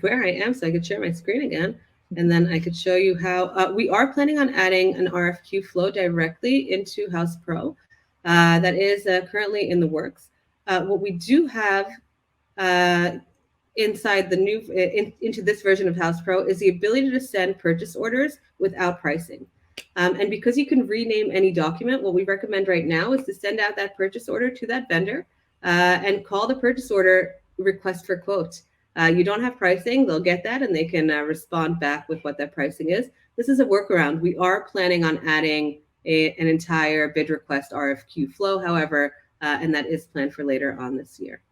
where I am so I could share my screen again, and then I could show you how we are planning on adding an RFQ flow directly into Houzz Pro. That is currently in the works. What we do have inside the new into this version of Houzz Pro is the ability to send purchase orders without pricing. And because you can rename any document, what we recommend right now is to send out that purchase order to that vendor and call the purchase order request for quote. You don't have pricing, they'll get that and they can respond back with what that pricing is. This is a workaround. We are planning on adding an entire bid request RFQ flow, however, and that is planned for later on this year.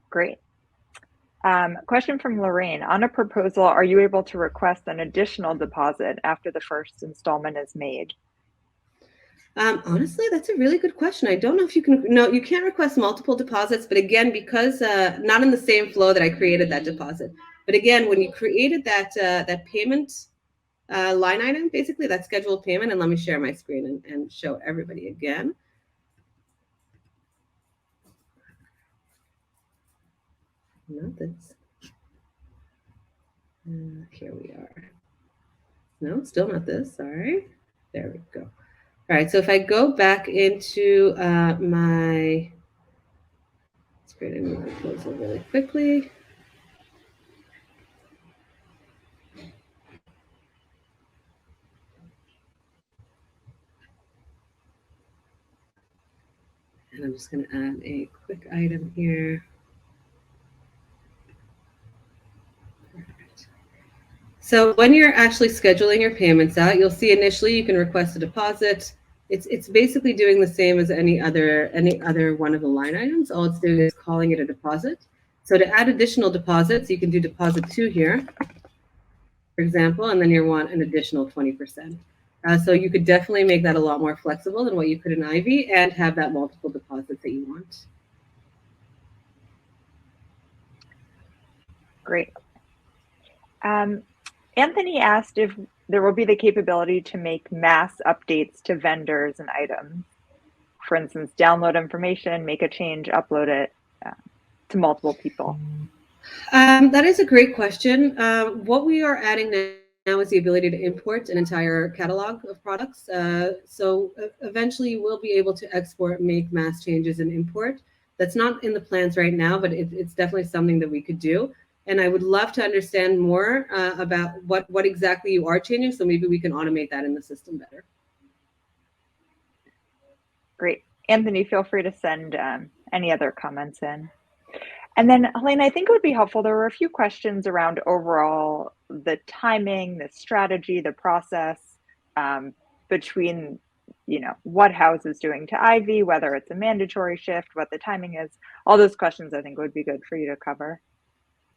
Great. Question from Lorraine. On a proposal, are you able to request an additional deposit after the first installment is made? Honestly, that's a really good question. I don't know if you can. No, you can't request multiple deposits, but again, because not in the same flow that I created that deposit. But again, when you created that that payment line item, basically that scheduled payment, and let me share my screen and show everybody again. Not this. Here we are. No, still not this. Sorry. There we go. All right. So if I go back into my, let's create a new proposal really quickly. And I'm just going to add a quick item here. So when you're actually scheduling your payments out, you'll see initially you can request a deposit. It's basically doing the same as any other one of the line items. All it's doing is calling it a deposit. So to add additional deposits, you can do deposit 2 here, for example, and then you want an additional 20%. So you could definitely make that a lot more flexible than what you could in Ivy and have that multiple deposits that you want. Great. Anthony asked if there will be the capability to make mass updates to vendors and items. For instance, download information, make a change, upload it to multiple people. That is a great question. What we are adding now is the ability to import an entire catalog of products. So eventually you will be able to export, make mass changes, and import. That's not in the plans right now, but it's definitely something that we could do. And I would love to understand more about what exactly you are changing, so maybe we can automate that in the system better. Great. Anthony, feel free to send any other comments in. And then, Helena, I think it would be helpful. There were a few questions around overall the timing, the strategy, the process between, what Houzz is doing to Ivy, whether it's a mandatory shift, what the timing is. All those questions I think would be good for you to cover.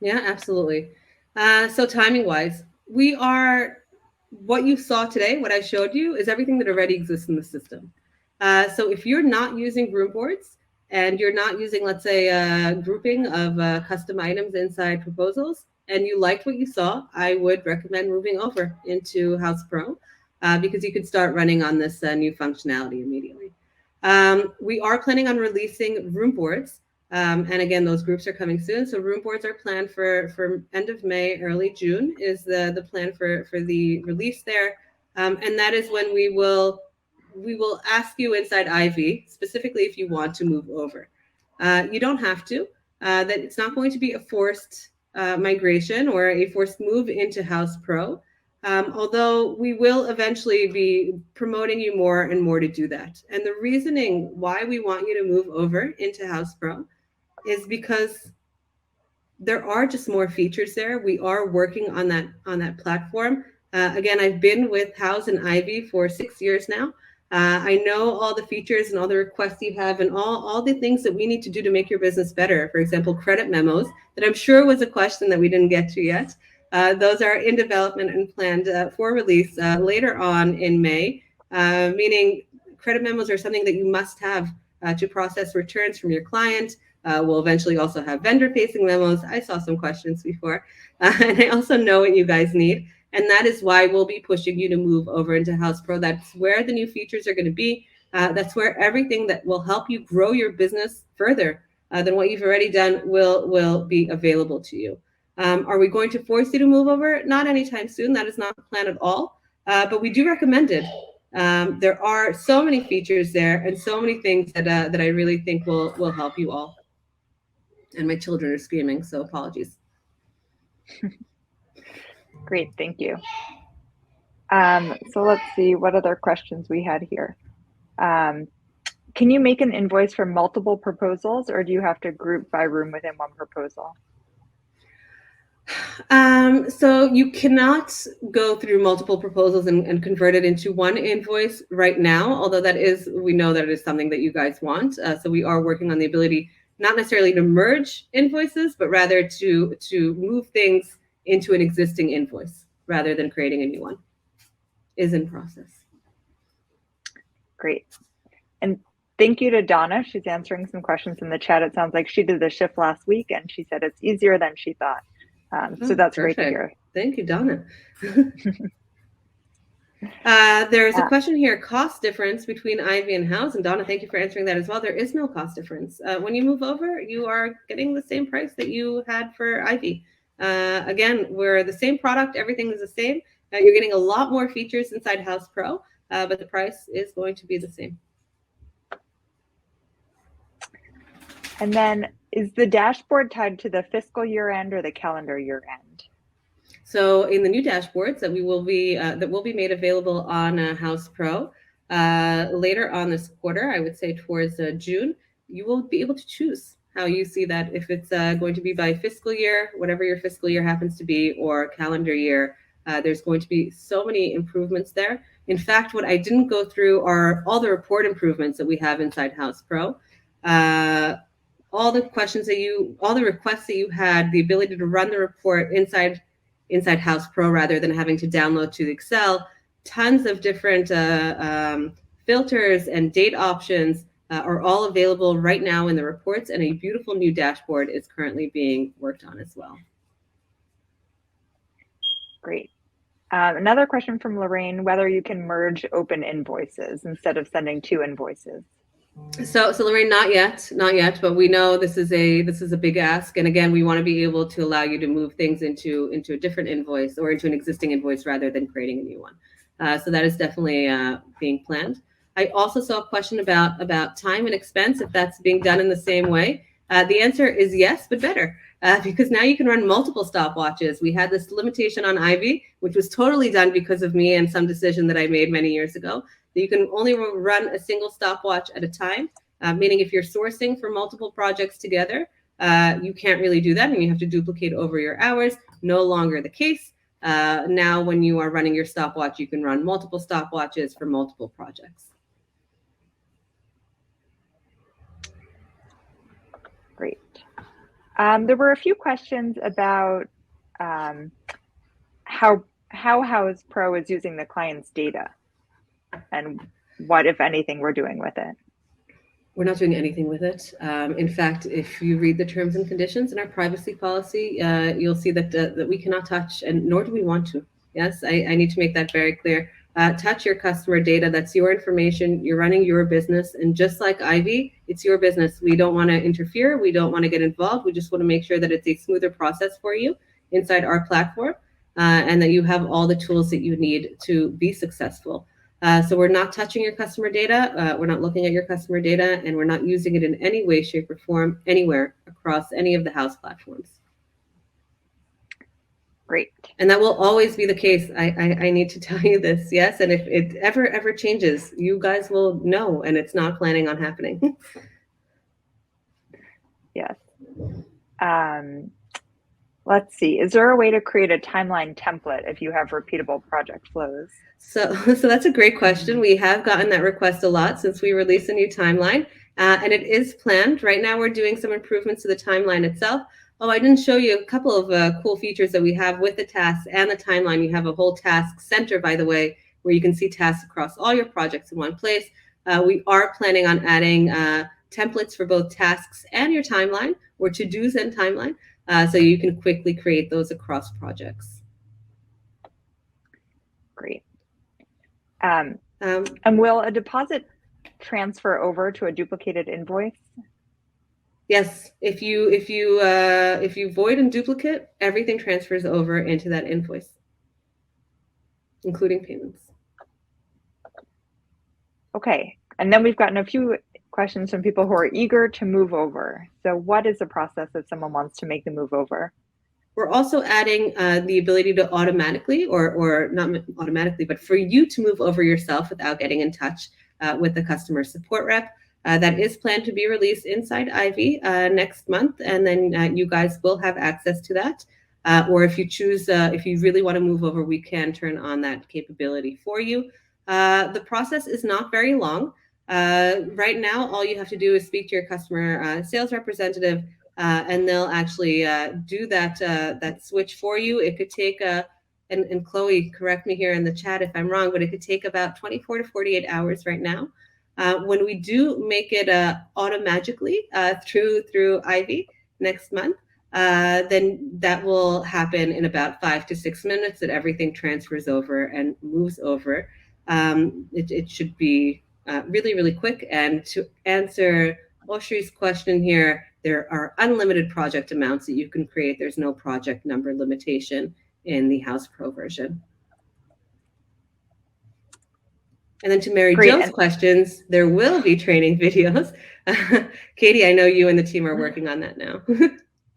Yeah, absolutely. So timing-wise, what you saw today, what I showed you, is everything that already exists in the system. So if you're not using room boards and you're not using, let's say, a grouping of custom items inside proposals, and you liked what you saw, I would recommend moving over into Houzz Pro because you could start running on this new functionality immediately. We are planning on releasing room boards. And again, those groups are coming soon. So room boards are planned for end of May, early June is the plan for the release there. And that is when we will ask you inside Ivy, specifically if you want to move over. You don't have to. That it's not going to be a forced migration or a forced move into Houzz Pro. Although we will eventually be promoting you more and more to do that. And the reasoning why we want you to move over into Houzz Pro is because there are just more features there. We are working on that platform. Again, I've been with Houzz and Ivy for 6 years now. I know all the features and all the requests you have and all the things that we need to do to make your business better. For example, credit memos, that I'm sure was a question that we didn't get to yet. Those are in development and planned for release later on in May, meaning credit memos are something that you must have to process returns from your client. We'll eventually also have vendor-facing memos. I saw some questions before, and I also know what you guys need. And that is why we'll be pushing you to move over into Houzz Pro. That's where the new features are going to be. That's where everything that will help you grow your business further than what you've already done will be available to you. Are we going to force you to move over? Not anytime soon. That is not the plan at all. But we do recommend it. There are so many features there and so many things that I really think will help you all. And my children are screaming, so apologies. Great, thank you. So let's see what other questions we had here. Can you make an invoice for multiple proposals, or do you have to group by room within one proposal? So you cannot go through multiple proposals and convert it into one invoice right now, although we know that it is something that you guys want. So we are working on the ability not necessarily to merge invoices, but rather to move things into an existing invoice rather than creating a new one. Is in process. Great. And thank you to Donna. She's answering some questions in the chat. It sounds like she did the shift last week and she said it's easier than she thought. So that's perfect. Great to hear. Thank you, Donna. There's a question here, cost difference between Ivy and Houzz. And Donna, thank you for answering that as well. There is no cost difference. When you move over, you are getting the same price that you had for Ivy. Again, we're the same product. Everything is the same. You're getting a lot more features inside Houzz Pro, but the price is going to be the same. And then is the dashboard tied to the fiscal year end or the calendar year end? So in the new dashboards that will be made available on Houzz Pro later on this quarter, I would say towards June, you will be able to choose how you see that, if it's going to be by fiscal year, whatever your fiscal year happens to be, or calendar year. There's going to be so many improvements there. In fact, what I didn't go through are all the report improvements that we have inside Houzz Pro. All the requests that you had, the ability to run the report inside Houzz Pro rather than having to download to Excel, tons of different filters and date options are all available right now in the reports, and a beautiful new dashboard is currently being worked on as well. Great. Another question from Lorraine, whether you can merge open invoices instead of sending two invoices. So Lorraine, not yet, but we know this is a big ask, and again, we want to be able to allow you to move things into a different invoice, or into an existing invoice rather than creating a new one. So that is definitely being planned. I also saw a question about time and expense, if that's being done in the same way. The answer is yes, but better, because now you can run multiple stopwatches. We had this limitation on Ivy, which was totally done because of me and some decision that I made many years ago. You can only run a single stopwatch at a time, meaning if you're sourcing for multiple projects together, you can't really do that, and you have to duplicate over your hours. No longer the case. Now, when you are running your stopwatch, you can run multiple stopwatches for multiple projects. Great. There were a few questions about how Houzz Pro is using the client's data, and what, if anything, we're doing with it. We're not doing anything with it. In fact, if you read the terms and conditions in our privacy policy, you'll see that we cannot touch, and nor do we want to. Yes, I need to make that very clear. Touch your customer data. That's your information. You're running your business. And just like Ivy, it's your business. We don't want to interfere. We don't want to get involved. We just want to make sure that it's a smoother process for you inside our platform, and that you have all the tools that you need to be successful. So we're not touching your customer data. We're not looking at your customer data, and we're not using it in any way, shape, or form anywhere across any of the Houzz platforms. Great. And that will always be the case. I need to tell you this, yes. And if it ever changes, you guys will know, and it's not planning on happening. Yes. Let's see. Is there a way to create a timeline template if you have repeatable project flows? So that's a great question. We have gotten that request a lot since we released a new timeline, and it is planned. Right now, we're doing some improvements to the timeline itself. Oh, I didn't show you a couple of cool features that we have with the tasks and the timeline. You have a whole task center, by the way, where you can see tasks across all your projects in one place. We are planning on adding templates for both tasks and your timeline, or to-dos and timeline, so you can quickly create those across projects. Great. And will a deposit transfer over to a duplicated invoice? Yes. If you void and duplicate, everything transfers over into that invoice, including payments. Okay. And then we've gotten a few questions from people who are eager to move over. So what is the process if someone wants to make the move over? We're also adding the ability to automatically, or not automatically, but for you to move over yourself without getting in touch with the customer support rep. That is planned to be released inside Ivy next month, and then you guys will have access to that. Or if you choose, if you really want to move over, we can turn on that capability for you. The process is not very long. Right now, all you have to do is speak to your customer sales representative, and they'll actually do that switch for you. It could take and Chloe, correct me here in the chat if I'm wrong, but it could take about 24 to 48 hours right now. When we do make it automatically through Ivy next month, then that will happen in about 5 to 6 minutes, that everything transfers over and moves over. It should be really, really quick. And to answer Oshri's question here, there are unlimited project amounts that you can create. There's no project number limitation in the Houzz Pro version. And then to Mary Jo's questions, there will be training videos. Katie, I know you and the team are working on that now.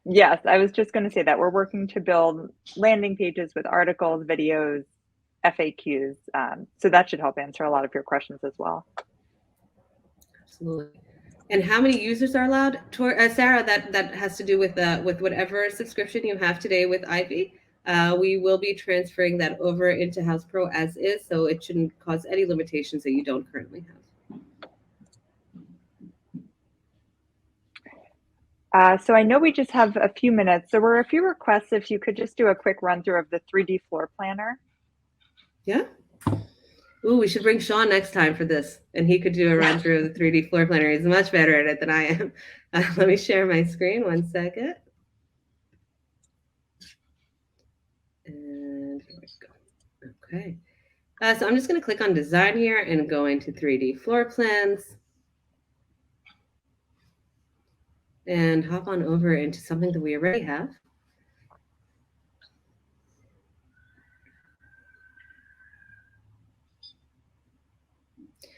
Yes, I was just going to say that we're working to build landing pages with articles, videos, FAQs. So that should help answer a lot of your questions as well. Absolutely. And how many users are allowed? Sarah, that has to do with whatever subscription you have today with Ivy. We will be transferring that over into Houzz Pro as is, so it shouldn't cause any limitations that you don't currently have. So I know we just have a few minutes. There were a few requests if you could just do a quick run through of the 3D floor planner. Yeah. Ooh, we should bring Sean next time for this, and he could do a run through of the 3D floor planner. He's much better at it than I am. Let me share my screen 1 second. And here we go. Okay. So I'm just going to click on design here and go into 3D floor plans. And hop on over into something that we already have.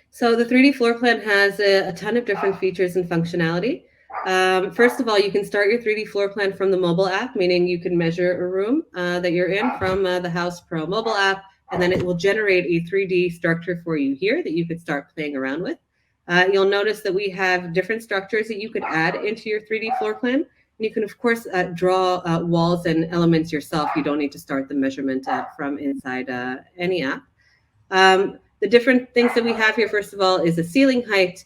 So the 3D floor plan has a ton of different features and functionality. First of all, you can start your 3D floor plan from the mobile app, meaning you can measure a room that you're in from the Houzz Pro mobile app, and then it will generate a 3D structure for you here that you could start playing around with. You'll notice that we have different structures that you could add into your 3D floor plan. And you can, of course, draw walls and elements yourself. You don't need to start the measurement from inside any app. The different things that we have here, first of all, is a ceiling height.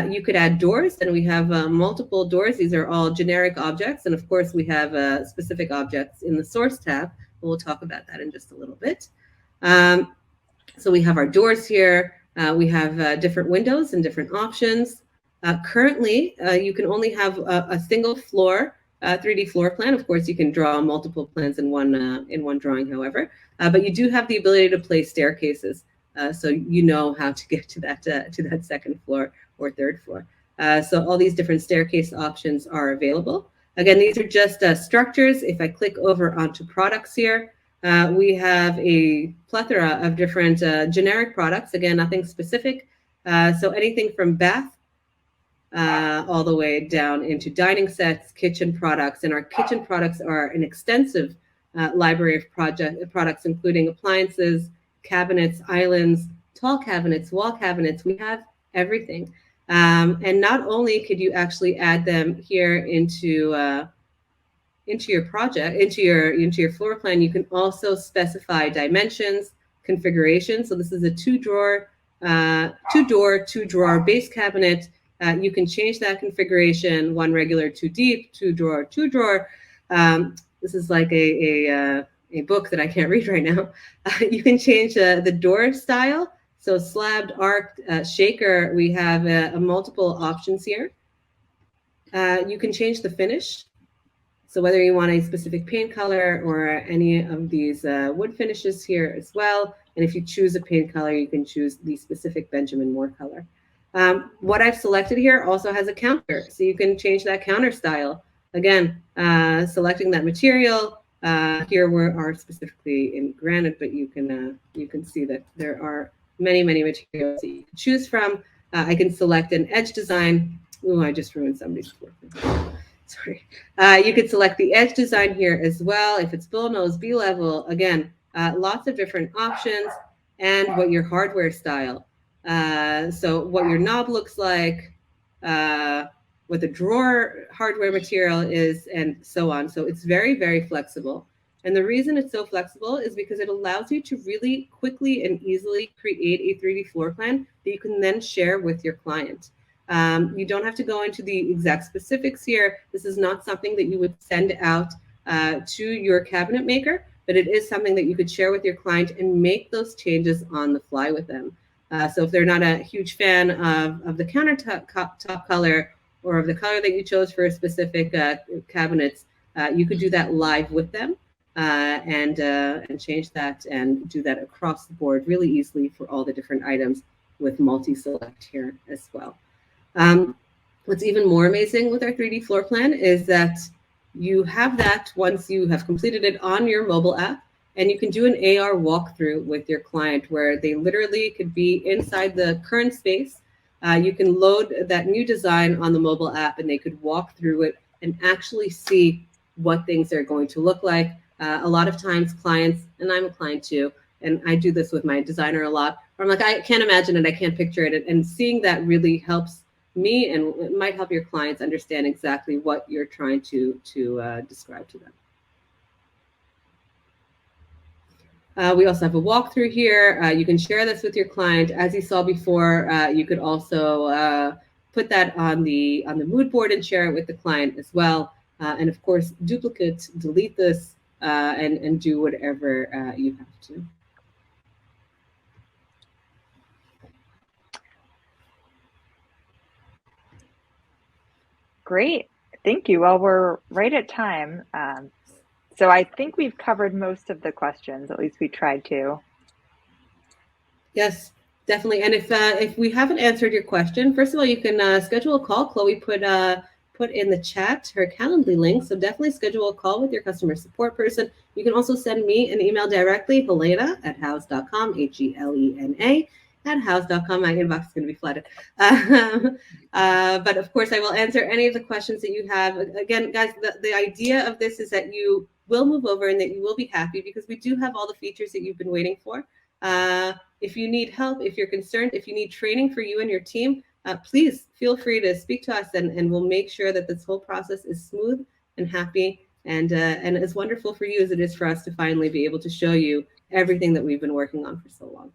You could add doors, and we have multiple doors. These are all generic objects. And of course, we have specific objects in the source tab. We'll talk about that in just a little bit. So we have our doors here. We have different windows and different options. Currently, you can only have a single floor 3D floor plan. Of course, you can draw multiple plans in one drawing, however. But you do have the ability to place staircases, so you know how to get to that second floor or third floor. So all these different staircase options are available. Again, these are just structures. If I click over onto products here, we have a plethora of different generic products. Again, nothing specific. So anything from bath all the way down into dining sets, kitchen products. And our kitchen products are an extensive library of products, including appliances, cabinets, islands, tall cabinets, wall cabinets. We have everything. And not only could you actually add them here into your project, into your floor plan, you can also specify dimensions, configuration. So this is a two-door, two-drawer base cabinet. You can change that configuration, one regular, two deep, two-drawer, two-drawer. This is like a book that I can't read right now. You can change the door style. So slabbed, arced, shaker, we have multiple options here. You can change the finish. So whether you want a specific paint color or any of these wood finishes here as well. And if you choose a paint color, you can choose the specific Benjamin Moore color. What I've selected here also has a counter. So you can change that counter style. Again, selecting that material. Here we are specifically in granite, but you can see that there are many materials that you can choose from. I can select an edge design. Ooh, I just ruined somebody's work. Sorry. You could select the edge design here as well. If it's bullnose, B-level, again, lots of different options, and what your hardware style. So what your knob looks like, what the drawer hardware material is, and so on. So it's very flexible. And the reason it's so flexible is because it allows you to really quickly and easily create a 3D floor plan that you can then share with your client. You don't have to go into the exact specifics here. This is not something that you would send out to your cabinet maker, but it is something that you could share with your client and make those changes on the fly with them. So if they're not a huge fan of the countertop top color or of the color that you chose for a specific cabinets, you could do that live with them and change that and do that across the board really easily for all the different items with multi-select here as well. What's even more amazing with our 3D floor plan is that you have that once you have completed it on your mobile app, and you can do an AR walkthrough with your client where they literally could be inside the current space. You can load that new design on the mobile app and they could walk through it and actually see what things are going to look like. A lot of times clients, and I'm a client too, and I do this with my designer a lot, where I'm like, I can't imagine it, I can't picture it. And seeing that really helps me, and it might help your clients understand exactly what you're trying to describe to them. We also have a walkthrough here. You can share this with your client. As you saw before, you could also put that on the mood board and share it with the client as well. And of course, duplicate, delete this, and do whatever you have to. Great. Thank you. Well, we're right at time. So I think we've covered most of the questions, at least we tried to. Yes, definitely. And if we haven't answered your question, first of all, you can schedule a call. Chloe put in the chat her Calendly link. So definitely schedule a call with your customer support person. You can also send me an email directly, Helena@houzz.com, HELENA @houzz.com. My inbox is going to be flooded. But of course, I will answer any of the questions that you have. Again, guys, the idea of this is that you will move over and that you will be happy because we do have all the features that you've been waiting for. If you need help, if you're concerned, if you need training for you and your team, please feel free to speak to us, and we'll make sure that this whole process is smooth and happy and as wonderful for you as it is for us to finally be able to show you everything that we've been working on for so long.